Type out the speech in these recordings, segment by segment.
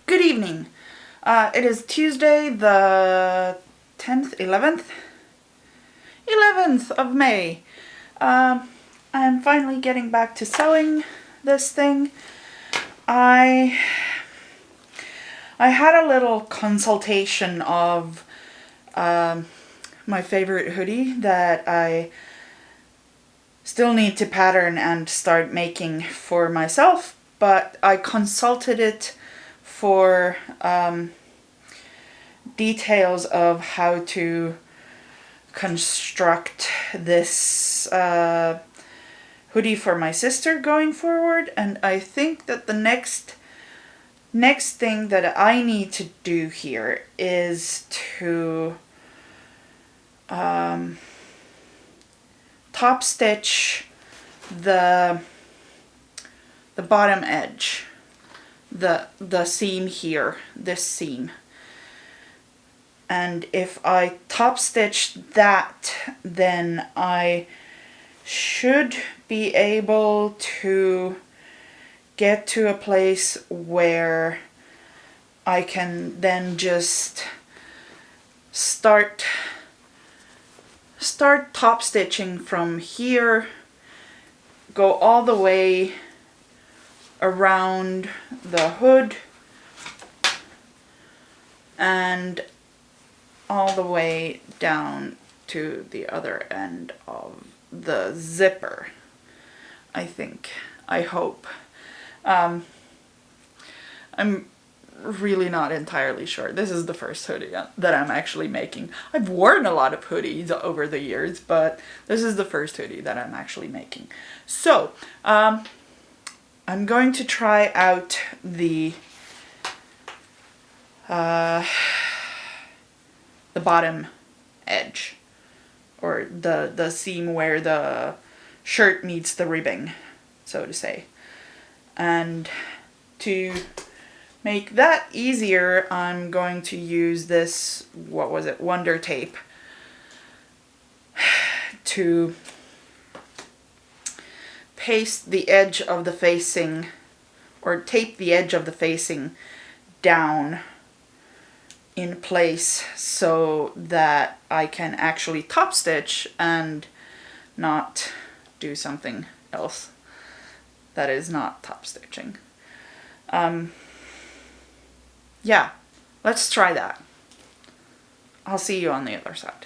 Good evening. It is Tuesday, the 10th, 11th of May. I'm finally getting back to sewing this thing. I had a little consultation of my favorite hoodie that I still need to pattern and start making for myself, but I consulted it for details of how to construct this hoodie for my sister going forward, and I think that the next thing that I need to do here is to top stitch the bottom edge, the seam here, this seam. And if I top stitch that, then I should be able to get to a place where I can then just start top stitching from here, go all the way around the hood and all the way down to the other end of the zipper, I think. I hope. I'm really not entirely sure. This is the first hoodie that I'm actually making. I've worn a lot of hoodies over the years, but this is the first hoodie that I'm actually making. So, I'm going to try out the bottom edge, or the seam where the shirt meets the ribbing, so to say. And to make that easier, I'm going to use this, Wonder Tape, to paste the edge of the facing, or tape the edge of the facing down in place so that I can actually top stitch and not do something else that is not top stitching. Yeah, let's try that. I'll see you on the other side.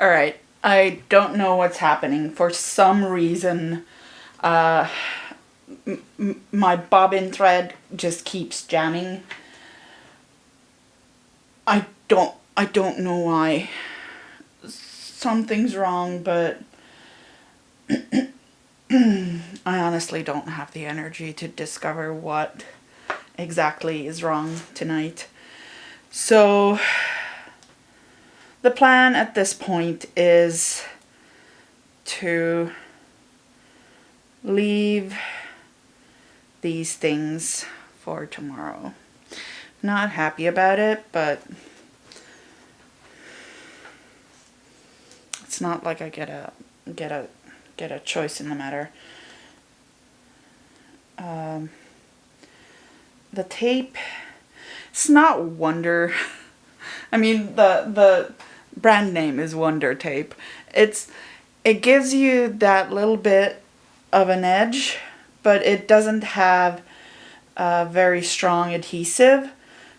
Alright, I don't know what's happening. For some reason, my bobbin thread just keeps jamming. I don't know why. Something's wrong, but I honestly don't have the energy to discover what exactly is wrong tonight. So the plan at this point is to leave these things for tomorrow. Not happy about it, but it's not like I get a choice in the matter. The tape, it's not Wonder. I mean, the brand name is Wonder Tape. It gives you that little bit of an edge, but it doesn't have a very strong adhesive.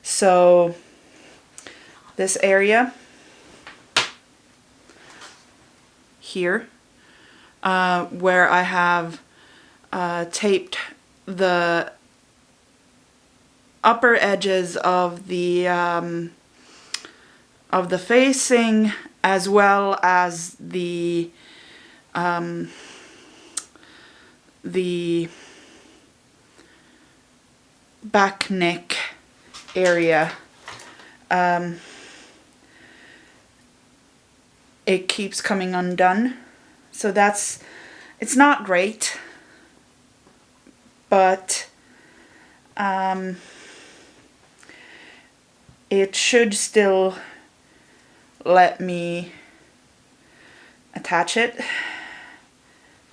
So this area here, where I have taped the upper edges of the facing, as well as the back neck area, it keeps coming undone. So it's not great, but it should still let me attach it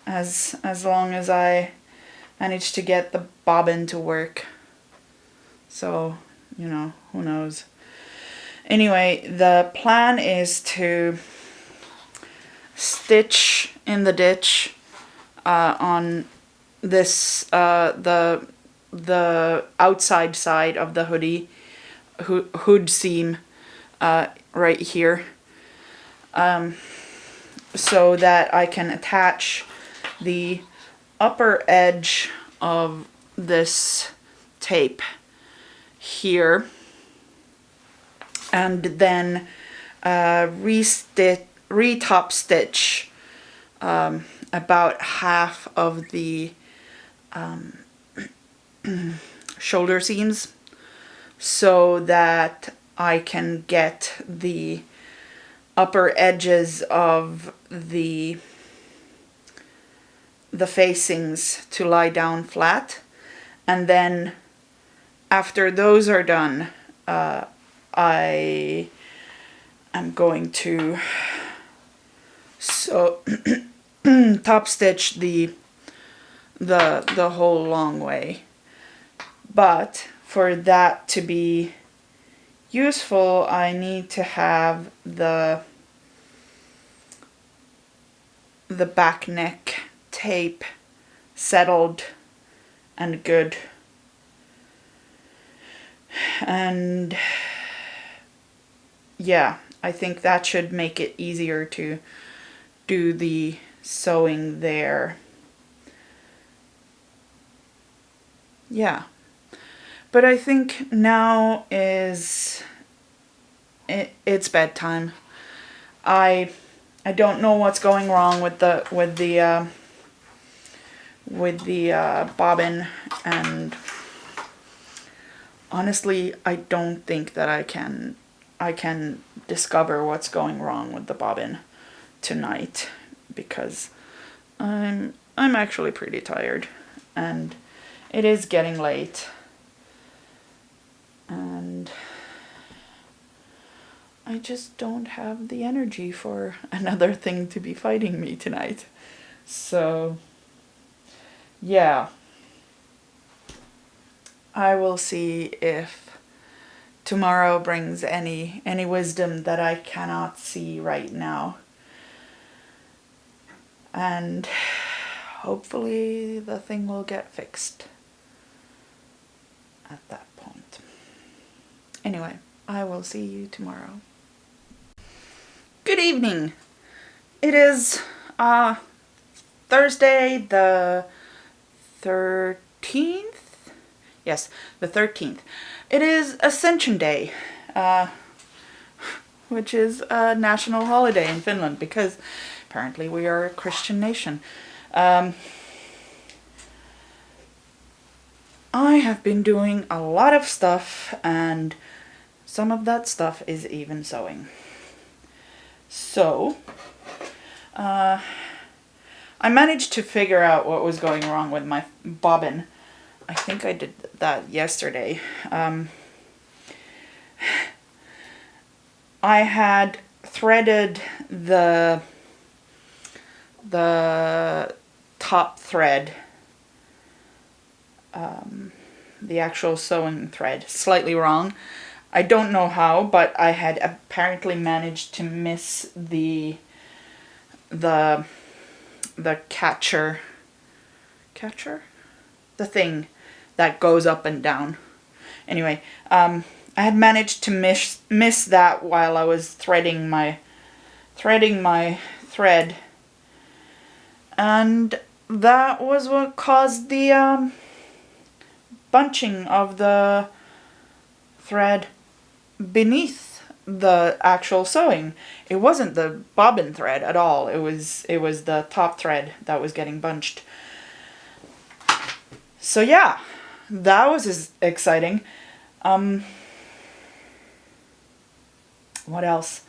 as long as I manage to get the bobbin to work. So, who knows. Anyway, the plan is to stitch in the ditch on this the outside side of the hoodie hood seam right here, so that I can attach the upper edge of this tape here, and then retop stitch about half of the shoulder seams, so that I can get the upper edges of the facings to lie down flat. And then after those are done, I am going to top stitch the whole long way. But for that to be useful, I need to have the back neck tape settled and good. And yeah, I think that should make it easier to do the sewing there. Yeah. But I think now it's bedtime. I don't know what's going wrong with the bobbin, and honestly, I don't think that I can discover what's going wrong with the bobbin tonight, because I'm actually pretty tired, and it is getting late, and I just don't have the energy for another thing to be fighting me tonight. So yeah, I will see if tomorrow brings any wisdom that I cannot see right now. And hopefully the thing will get fixed at that point. Anyway, I will see you tomorrow. Good evening. It is Thursday the 13th? Yes, the 13th. It is Ascension Day, which is a national holiday in Finland because apparently we are a Christian nation. I have been doing a lot of stuff, and some of that stuff is even sewing. So, I managed to figure out what was going wrong with my bobbin. I think I did that yesterday. I had threaded the top thread, the actual sewing thread, slightly wrong. I don't know how, but I had apparently managed to miss the catcher, the thing that goes up and down. Anyway, I had managed to miss that while I was threading my thread, and that was what caused the bunching of the thread beneath the actual sewing. It wasn't the bobbin thread at all. It was the top thread that was getting bunched. So yeah, that was exciting. What else?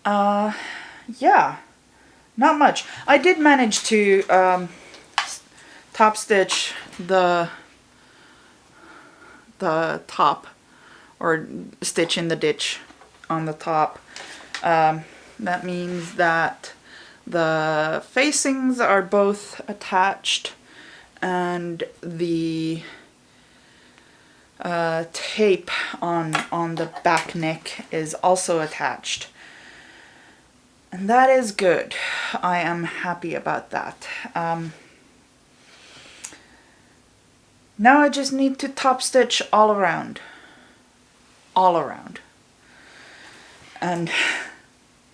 Yeah, not much. I did manage to top stitch the top, or stitch in the ditch on the top. That means that the facings are both attached, and the tape on the back neck is also attached. And that is good. I am happy about that. Now I just need to top stitch all around. And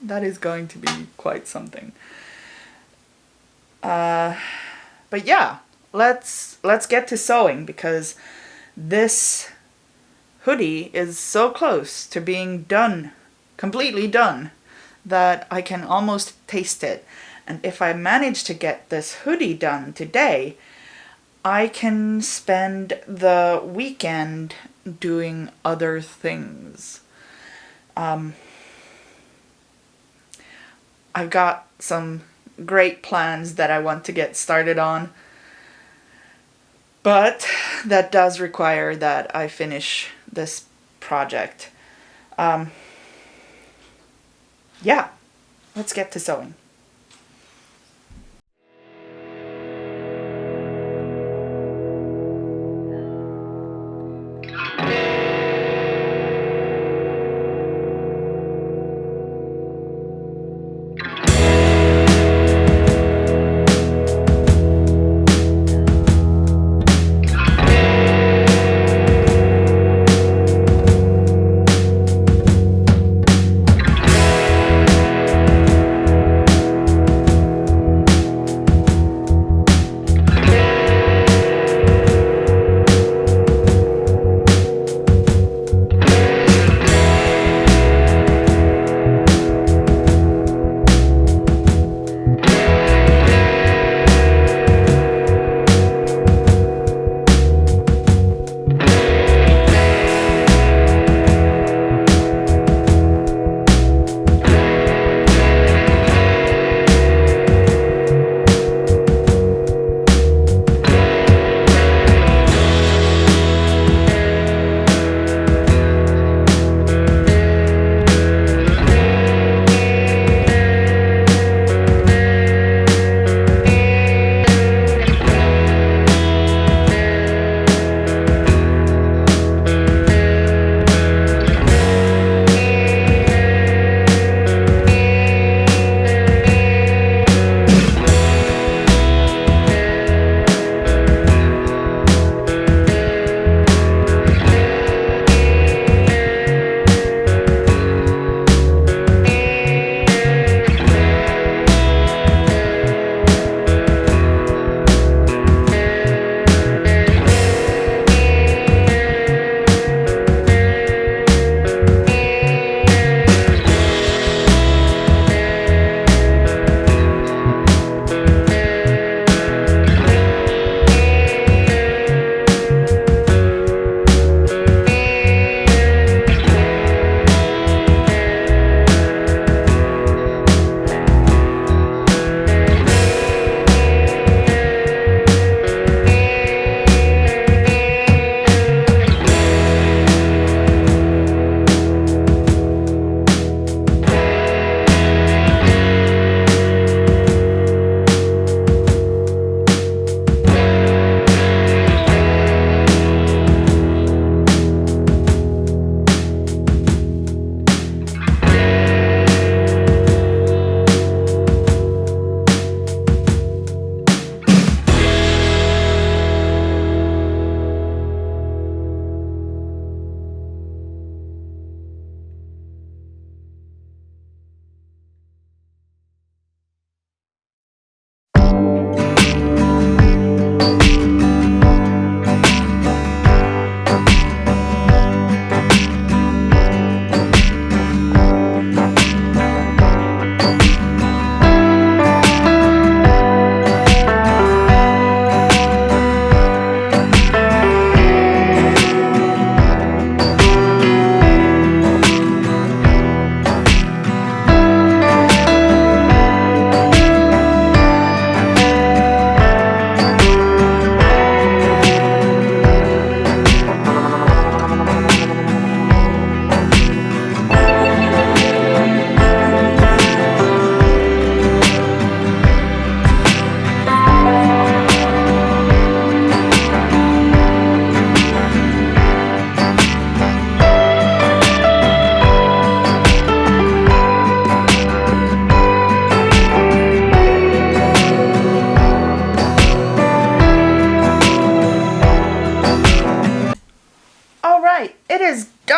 that is going to be quite something. But yeah, let's get to sewing, because this hoodie is so close to being done, completely done, that I can almost taste it. And if I manage to get this hoodie done today, I can spend the weekend doing other things. I've got some great plans that I want to get started on, but that does require that I finish this project. Yeah, let's get to sewing.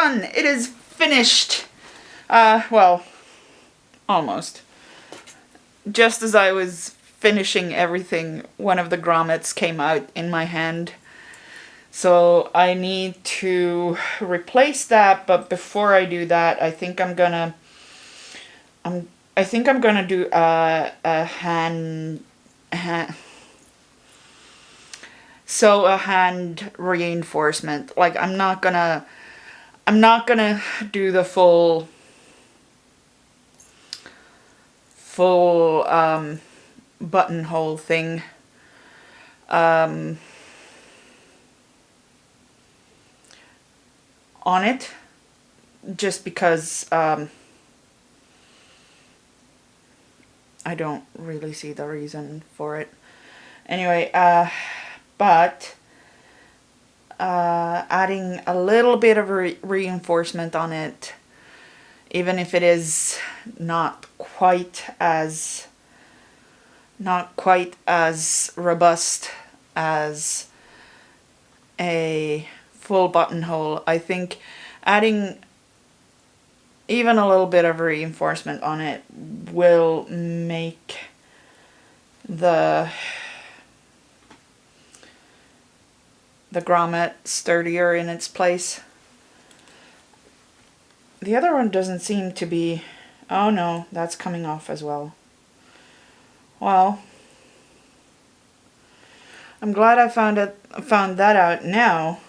done. It is finished. Well, almost. Just as I was finishing everything, one of the grommets came out in my hand. So I need to replace that, but before I do that, I think I'm gonna do a hand reinforcement. Like I'm not gonna do the full buttonhole thing. On it, just because I don't really see the reason for it. Anyway, but adding a little bit of reinforcement on it, even if it is not quite as robust as a full buttonhole, I think adding even a little bit of reinforcement on it will make the grommet sturdier in its place. The other one doesn't seem to be... Oh no, that's coming off as well. Well, I'm glad I found that out now,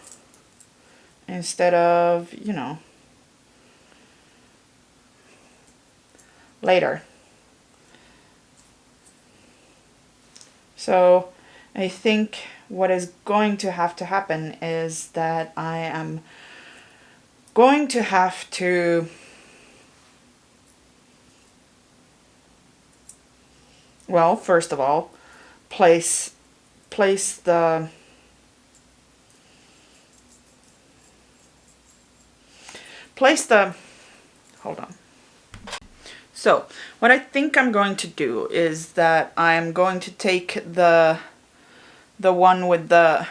instead of, you know, later. So I think what is going to happen is that I am going to have to first of all, place the hold on. So what I think I'm going to do is that I'm going to take the one with the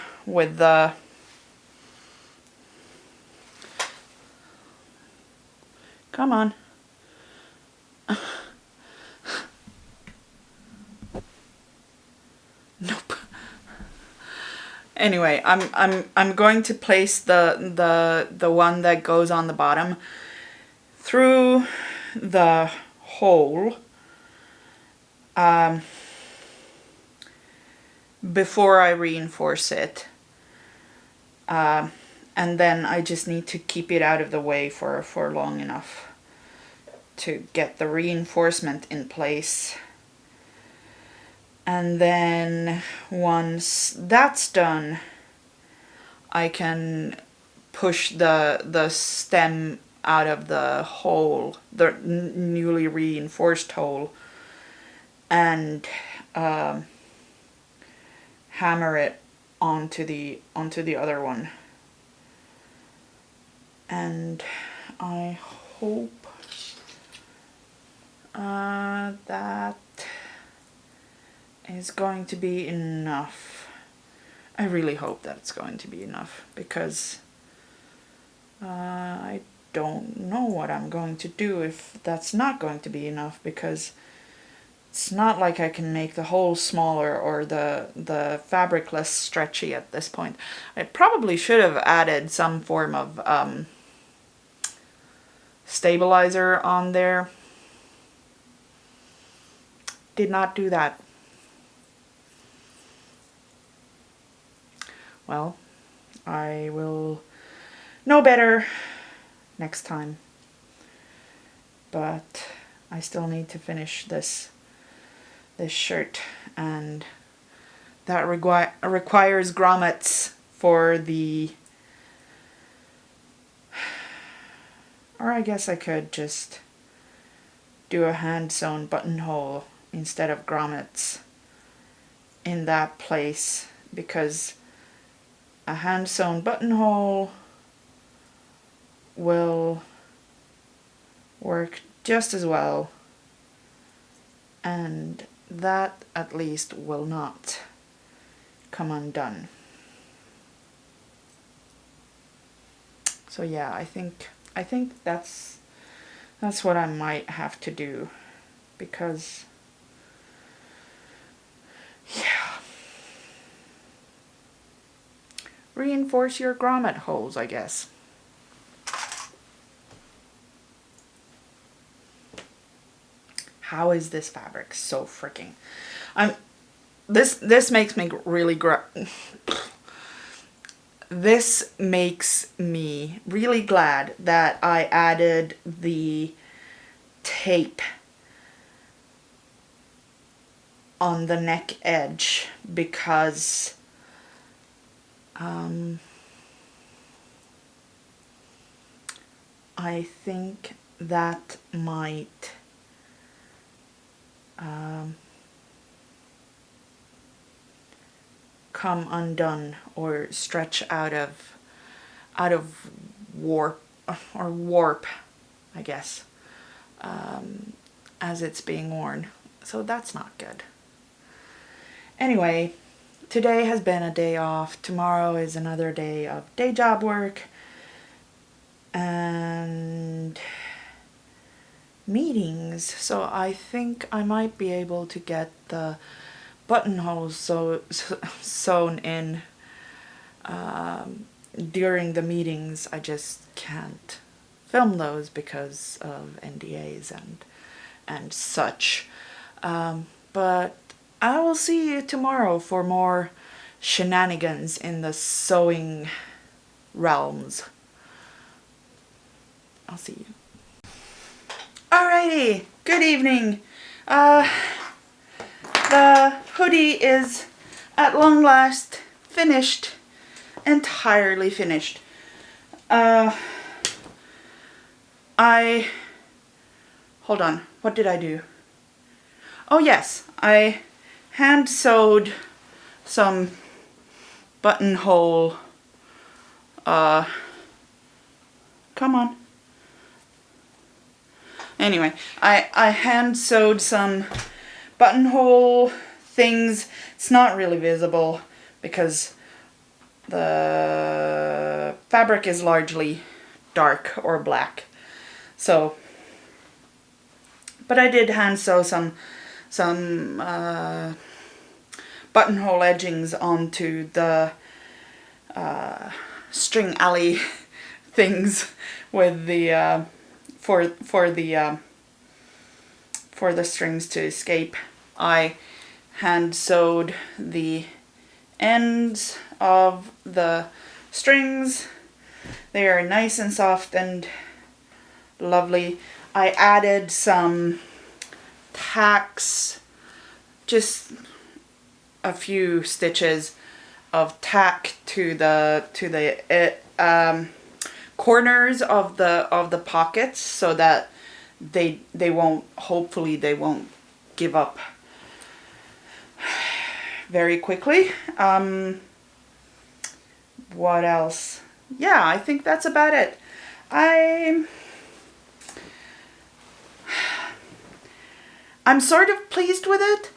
come on. Nope. Anyway, I'm going to place the one that goes on the bottom through the hole before I reinforce it, and then I just need to keep it out of the way for long enough to get the reinforcement in place. And then once that's done, I can push the stem out of the hole, the newly reinforced hole, and hammer it onto the other one. And I hope that is going to be enough. I really hope that it's going to be enough, because I don't know what I'm going to do if that's not going to be enough, because it's not like I can make the hole smaller or the fabric less stretchy at this point. I probably should have added some form of stabilizer on there. Did not do that. Well, I will know better next time. But I still need to finish this shirt, and that requires grommets for the... Or I guess I could just do a hand-sewn buttonhole instead of grommets in that place, because a hand-sewn buttonhole will work just as well, and that at least will not come undone. So yeah, I think I think that's what I might have to do, because yeah, reinforce your grommet holes, I guess. How is this fabric so freaking? This makes me really this makes me really glad that I added the tape on the neck edge, because I think that might come undone or stretch out of warp, I guess, as it's being worn. So that's not good. Anyway, today has been a day off. Tomorrow is another day of day job work and meetings. So I think I might be able to get the buttonholes sewn in during the meetings. I just can't film those because of NDAs and such. But I will see you tomorrow for more shenanigans in the sewing realms. I'll see you. Alrighty, good evening. The hoodie is at long last finished, entirely finished. Hold on, what did I do? Oh yes, I hand sewed some buttonhole, come on. Anyway, I hand sewed some buttonhole things. It's not really visible because the fabric is largely dark or black. So, but I did hand sew some buttonhole edgings onto the string alley things with the for the strings to escape. I hand sewed the ends of the strings. They are nice and soft and lovely. I added some tacks, just a few stitches of tack to the corners of the pockets, so that they won't, hopefully they won't give up very quickly. What else? Yeah, I think that's about it. I'm sort of pleased with it,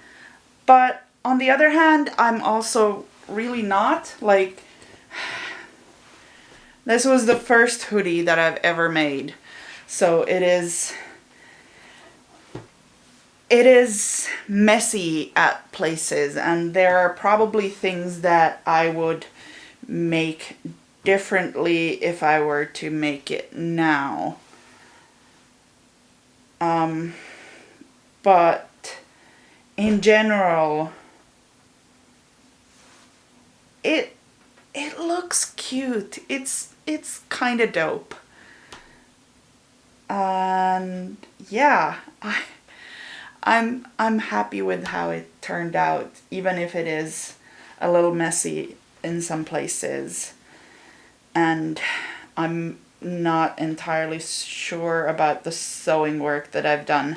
but on the other hand, I'm also really not. Like, this was the first hoodie that I've ever made, so it is messy at places, and there are probably things that I would make differently if I were to make it now. But in general, it looks cute. It's kind of dope. And yeah, I'm happy with how it turned out, even if it is a little messy in some places. And I'm not entirely sure about the sewing work that I've done.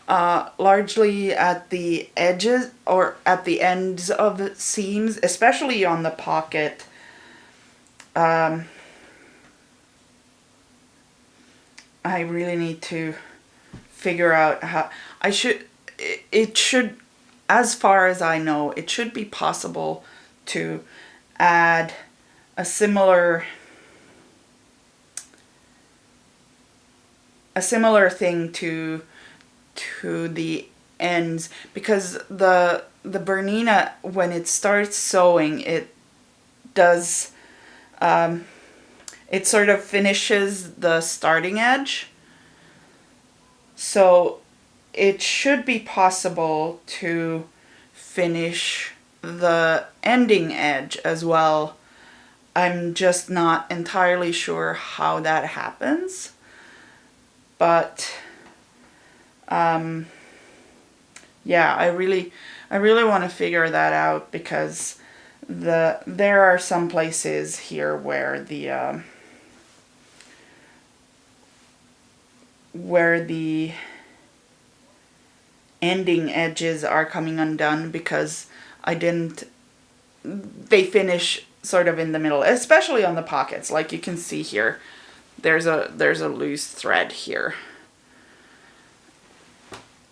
Largely at the edges or at the ends of the seams, especially on the pocket. I really need to figure out how it should, as far as I know, it should be possible to add a similar a similar thing to the ends, because the Bernina, when it starts sewing, it does, it sort of finishes the starting edge. So it should be possible to finish the ending edge as well. I'm just not entirely sure how that happens. But yeah, I really want to figure that out, because there are some places here where the ending edges are coming undone, because they finish sort of in the middle, especially on the pockets. Like you can see here, there's a loose thread here.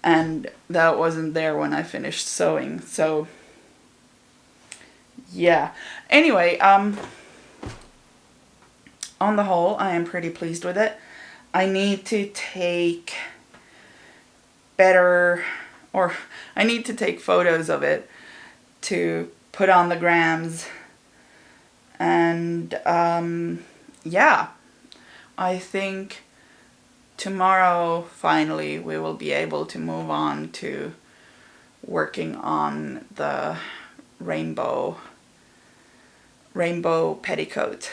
And that wasn't there when I finished sewing. So yeah. Anyway, on the whole, I am pretty pleased with it. I need to take I need to take photos of it to put on the grams. And yeah, I think tomorrow finally we will be able to move on to working on the rainbow petticoat,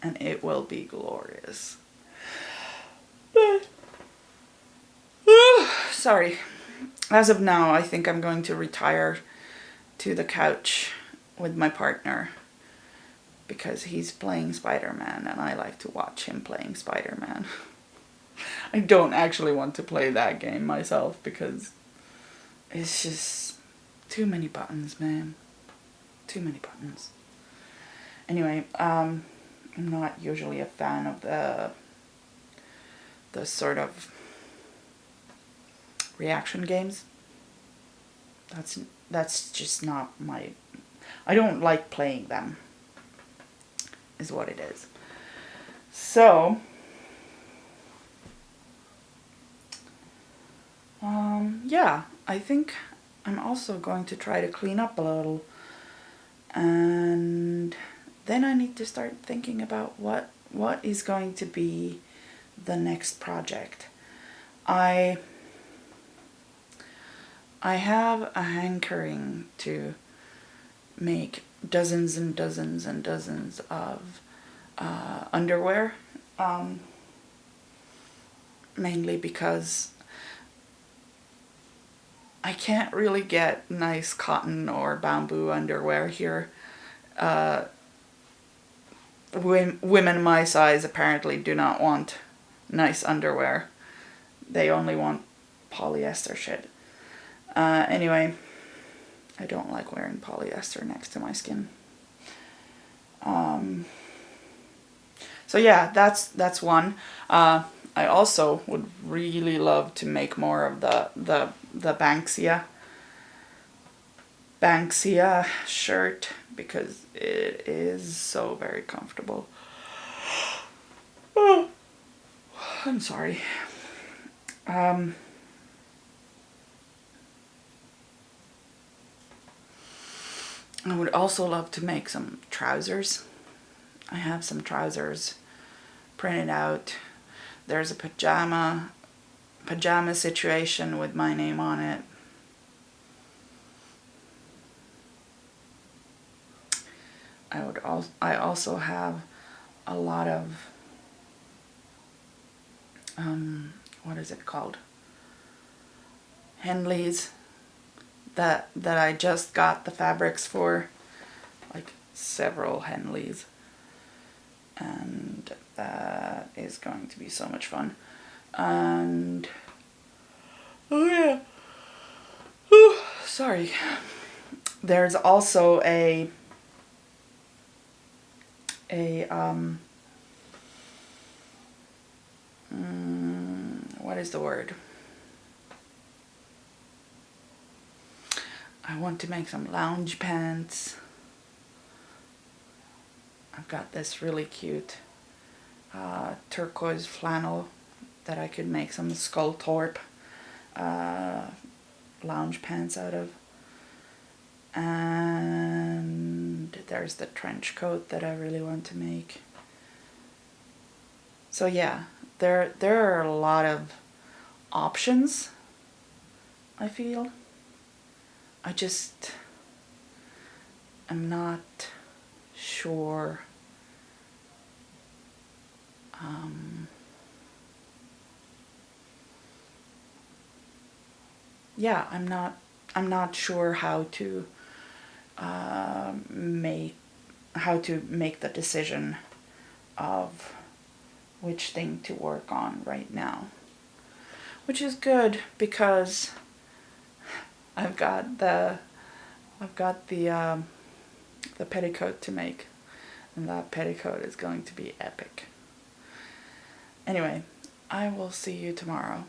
and it will be glorious. Sorry. As of now, I think I'm going to retire to the couch with my partner, because he's playing Spider-Man and I like to watch him playing Spider-Man. I don't actually want to play that game myself, because it's just too many buttons, man. Too many buttons. Anyway, I'm not usually a fan of the sort of reaction games. That's just not my... I don't like playing them, is what it is. So, yeah, I think I'm also going to try to clean up a little, and then I need to start thinking about what is going to be the next project. I have a hankering to make dozens and dozens and dozens of underwear, mainly because I can't really get nice cotton or bamboo underwear here. Women my size apparently do not want nice underwear. They only want polyester shit. Anyway, I don't like wearing polyester next to my skin. So yeah, that's one. I also would really love to make more of the Banksia shirt, because it is so very comfortable. Oh, I'm sorry. I would also love to make some trousers. I have some trousers printed out. There's a pajama situation with my name on it. I also have a lot of what is it called? Henleys that I just got the fabrics for, like several Henleys, and that is going to be so much fun. And oh yeah, sorry. There's also what is the word? I want to make some lounge pants. I've got this really cute turquoise flannel that I could make some Skullthorpe lounge pants out of. And there's the trench coat that I really want to make. So yeah, there are a lot of options, I feel. I just am not sure yeah, I'm not sure how to make the decision of which thing to work on right now, which is good because I've got the petticoat to make, and that petticoat is going to be epic. Anyway, I will see you tomorrow.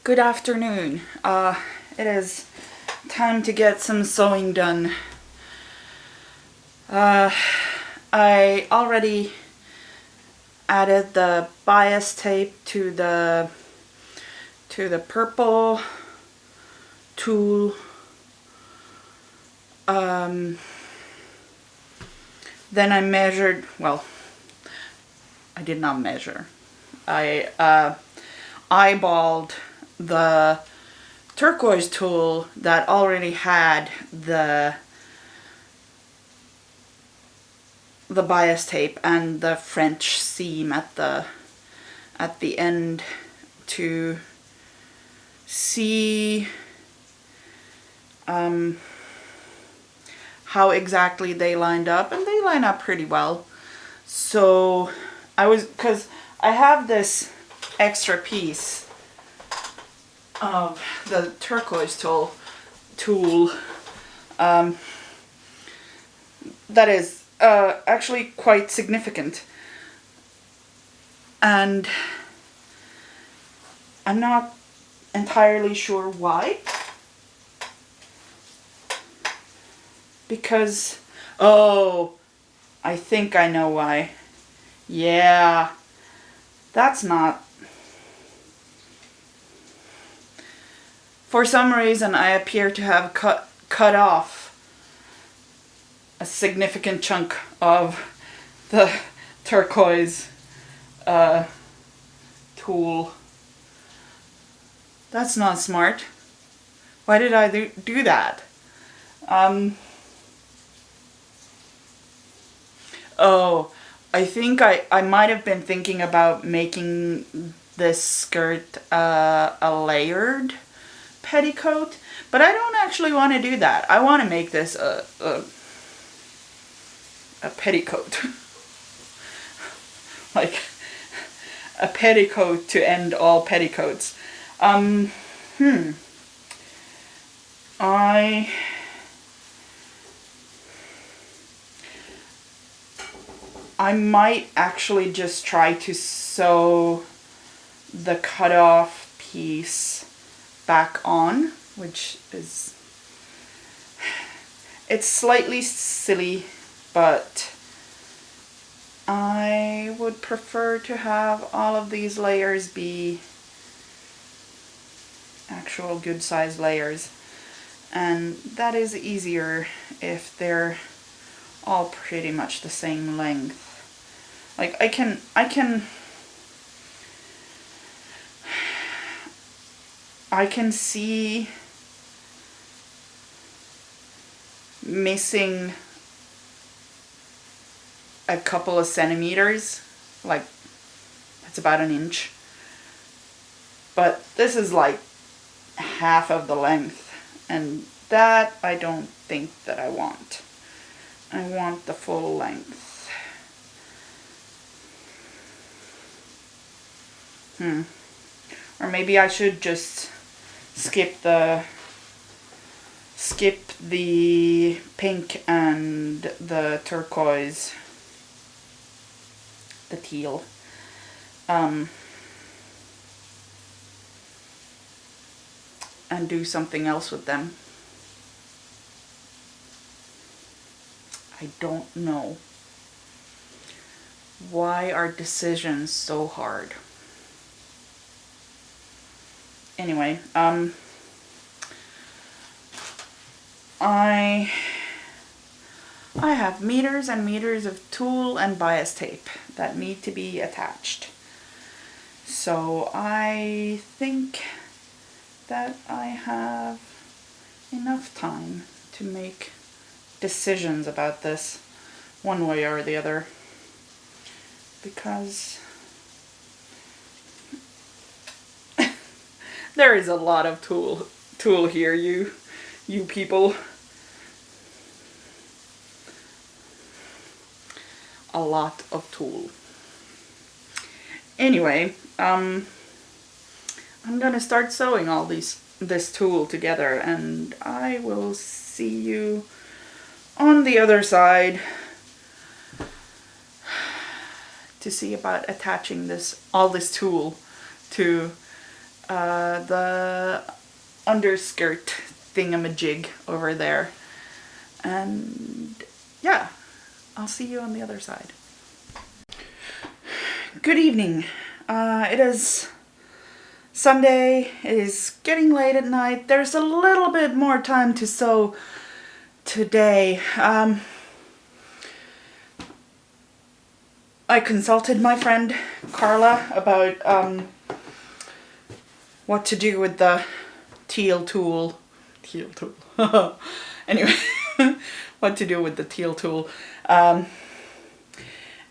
Good afternoon. It is time to get some sewing done. I already added the bias tape to the purple tulle. Then I measured, well, I did not measure. I eyeballed the turquoise tulle that already had the bias tape and the French seam at the end to see how exactly they lined up, and they line up pretty well. So because I have this extra piece of the turquoise tulle that is actually quite significant, and I'm not entirely sure why, because I think I know why. Yeah, that's not. For some reason, I appear to have cut off a significant chunk of the turquoise tulle. That's not smart. Why did I do that? I think I might have been thinking about making this skirt a layered petticoat, but I don't actually want to do that. I want to make this a petticoat. Like a petticoat to end all petticoats. I might actually just try to sew the cutoff piece back on, which is, it's slightly silly, but I would prefer to have all of these layers be actual good size layers, and that is easier if they're all pretty much the same length. Like I can see missing a couple of centimeters, like that's about an inch, but this is like half of the length, and that I don't think that I want. I want the full length. Or maybe I should just skip the pink and the turquoise, the teal, and do something else with them. I don't know. Why are decisions so hard? Anyway, I have meters and meters of tool and bias tape that need to be attached. So I think that I have enough time to make decisions about this one way or the other, because there is a lot of tool here, you people. A lot of tool. Anyway, I'm gonna start sewing all this tool together, and I will see you on the other side to see about attaching all this tool to the underskirt thingamajig over there. And yeah, I'll see you on the other side. Good evening. It is Sunday. It is getting late at night. There's a little bit more time to sew today. I consulted my friend Carla about what to do with the teal tool. Anyway, what to do with the teal tool. And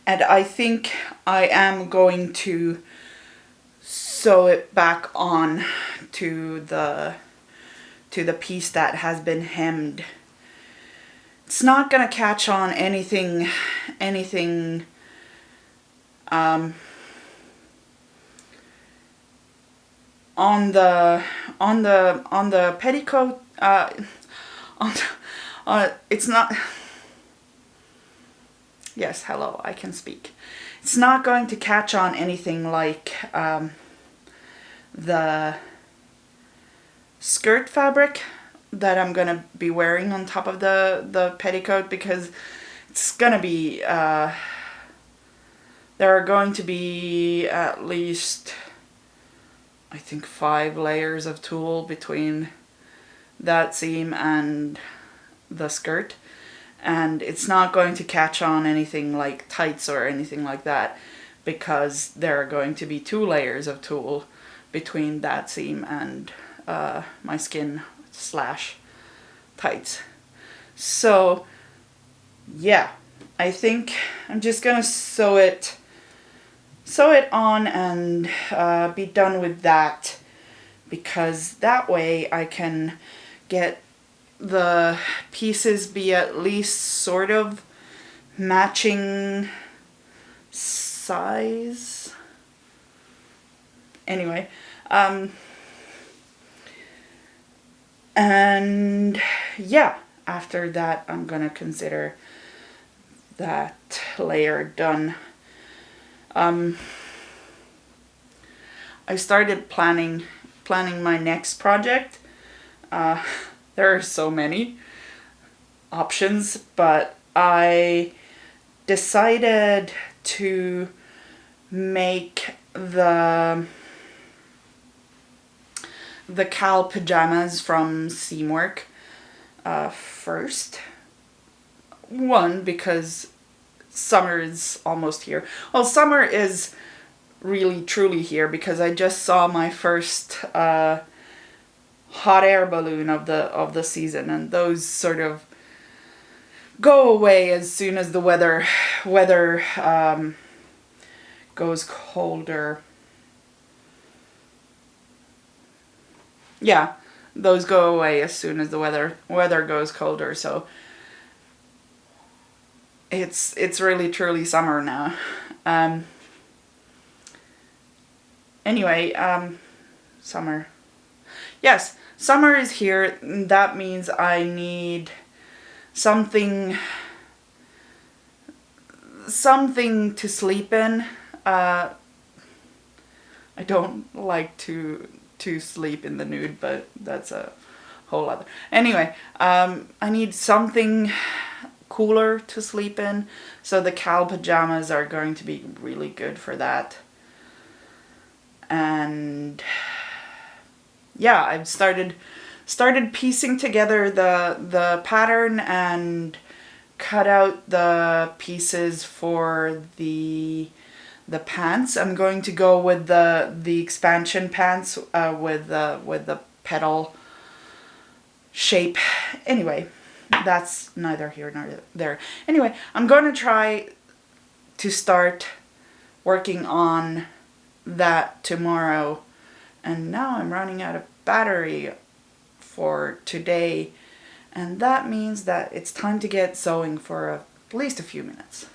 I think I am going to sew it back on to the piece that has been hemmed. It's not gonna catch on anything on the petticoat. It's not. Yes, hello, I can speak. It's not going to catch on anything like the skirt fabric that I'm gonna be wearing on top of the petticoat, because it's gonna be there are going to be at least, I think, 5 layers of tulle between that seam and the skirt, and it's not going to catch on anything like tights or anything like that, because there are going to be 2 layers of tulle between that seam and my skin / tights. So yeah, I think I'm just gonna sew it on and be done with that, because that way I can get the pieces be at least sort of matching size. Anyway, and yeah, after that I'm gonna consider that layer done. I started planning my next project. There are so many options, but I decided to make the Cal pajamas from Seamwork first. One, because summer is almost here. Well, summer is really truly here, because I just saw my first hot air balloon of the season, and those sort of go away as soon as the weather goes colder. Yeah, those go away as soon as the weather goes colder. So it's really truly summer now. Anyway, summer. Yes, summer is here. That means I need something to sleep in. I don't like to sleep in the nude, but that's a whole other. Anyway, I need something cooler to sleep in. So the cowl pajamas are going to be really good for that. And yeah, I've started piecing together the pattern and cut out the pieces for the pants. I'm going to go with the expansion pants with the petal shape. Anyway, that's neither here nor there. Anyway, I'm going to try to start working on that tomorrow. And now I'm running out of battery for today, and that means that it's time to get sewing for at least a few minutes.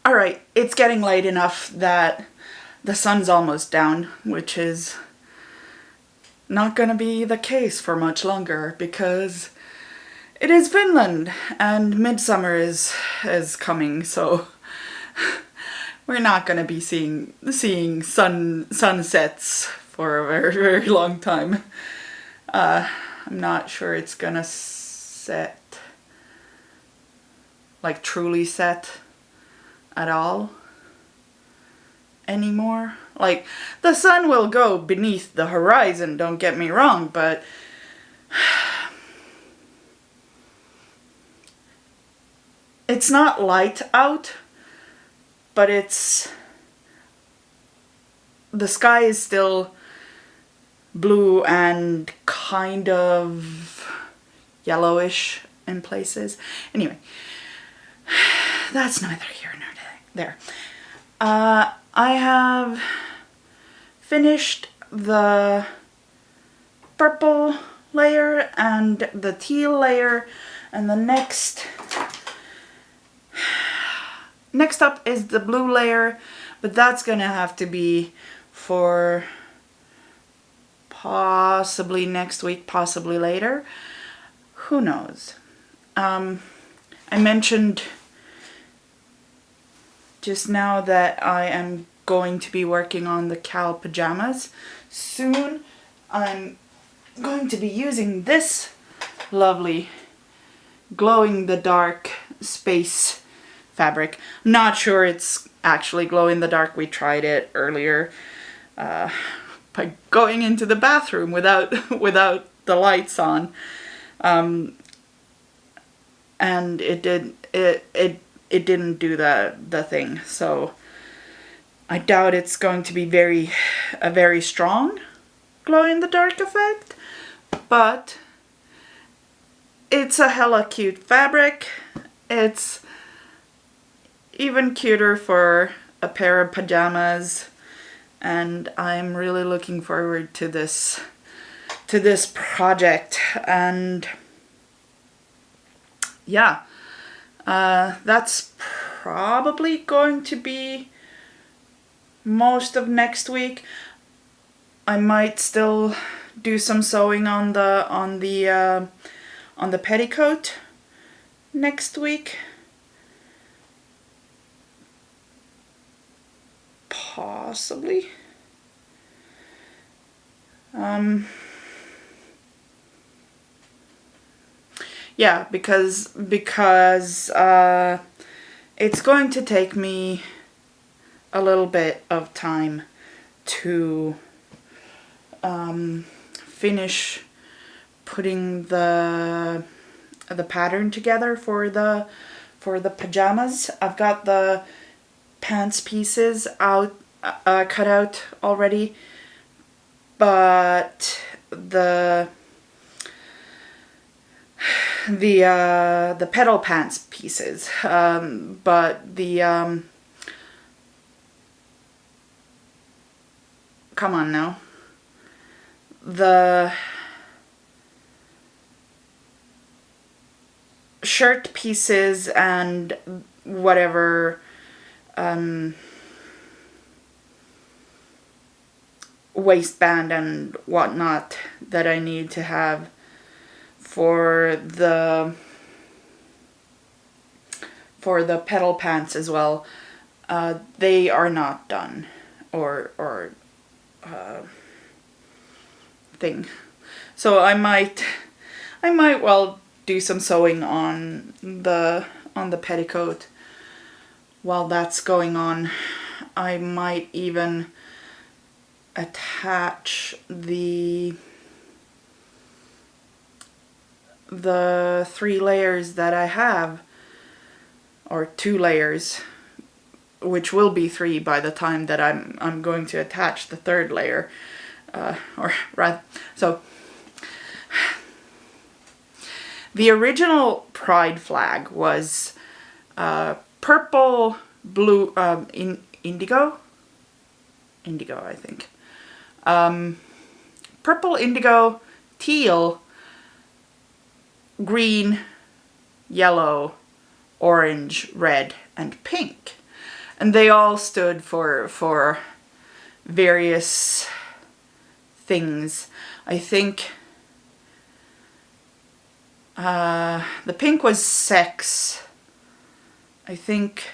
All right, it's getting late enough that the sun's almost down, which is not gonna be the case for much longer, because it is Finland and midsummer is coming, so we're not gonna be seeing sunsets for a very, very long time. I'm not sure it's gonna set, like truly set at all anymore. Like, the sun will go beneath the horizon, don't get me wrong, but it's not light out, but the sky is still blue and kind of yellowish in places. Anyway, that's neither here nor there. I have finished the purple layer and the teal layer, and the next up is the blue layer, but that's gonna have to be for possibly next week, possibly later. Who knows? I mentioned just now that I am going to be working on the cowl pajamas soon. I'm going to be using this lovely glow-in-the-dark space fabric. Not sure it's actually glow-in-the-dark. We tried it earlier by going into the bathroom without the lights on, and it didn't do the thing. So I doubt it's going to be a very strong glow-in-the-dark effect, but it's a hella cute fabric. It's even cuter for a pair of pajamas, and I'm really looking forward to this project. And yeah, that's probably going to be most of next week. I might still do some sewing on the petticoat next week. Possibly. Yeah, because it's going to take me a little bit of time to finish putting the pattern together for the pajamas. I've got the pants pieces out cut out already, but the pedal pants pieces, but the come on now, the shirt pieces and whatever waistband and whatnot that I need to have for the pedal pants as well. They are not done or thing. So I might well do some sewing on the petticoat while that's going on. I might even attach the 3 layers that I have, or 2 layers, which will be 3 by the time that I'm going to attach the 3rd layer, so the original pride flag was purple, blue, indigo, I think, purple, indigo, teal, green, yellow, orange, red, and pink. And they all stood for various things. I think the pink was sex. I think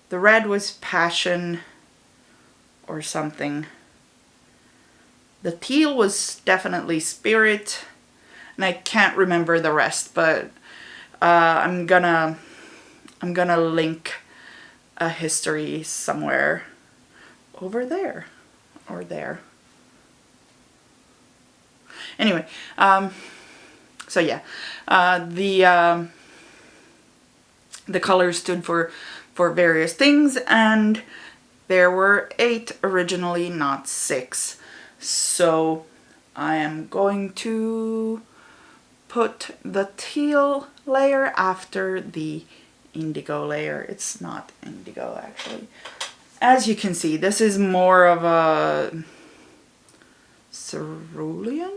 the red was passion or something. The teal was definitely spirit, and I can't remember the rest, but I'm gonna link a history somewhere over there or there. Anyway, so yeah, the colors stood for various things, and there were 8 originally, not 6. So I am going to put the teal layer after the indigo layer. It's not indigo actually. As you can see, this is more of a cerulean.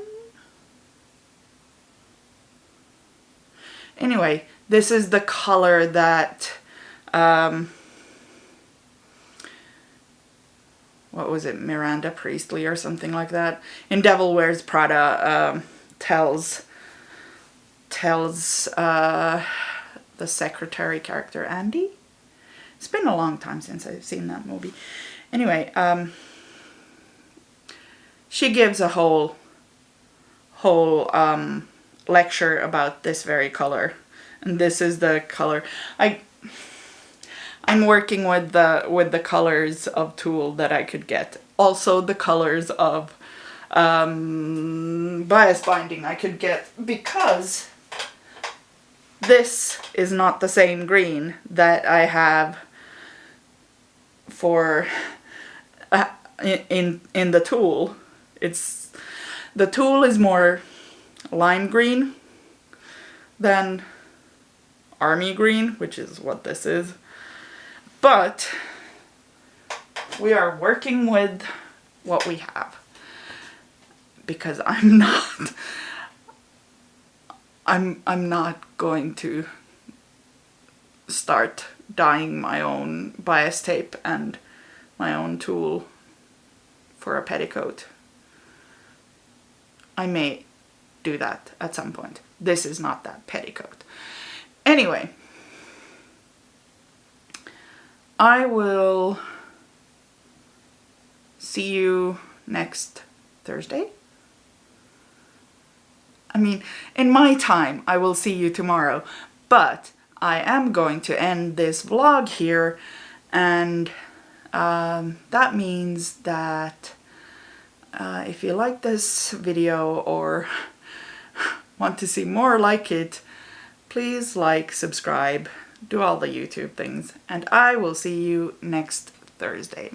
Anyway, this is the color that what was it, Miranda Priestley or something like that, in Devil Wears Prada, tells the secretary character, Andy. It's been a long time since I've seen that movie. Anyway, she gives a whole lecture about this very color, and this is the color. I'm working with the colors of tulle that I could get. Also the colors of bias binding I could get, because this is not the same green that I have for in the tulle. The tulle is more lime green than army green, which is what this is. But we are working with what we have, because I'm not going to start dyeing my own bias tape and my own tulle for a petticoat. I may do that at some point. This is not that petticoat. Anyway, I will see you next Thursday. I mean, in my time, I will see you tomorrow, but I am going to end this vlog here, and that means that if you like this video or want to see more like it, please like, subscribe, do all the YouTube things, and I will see you next Thursday.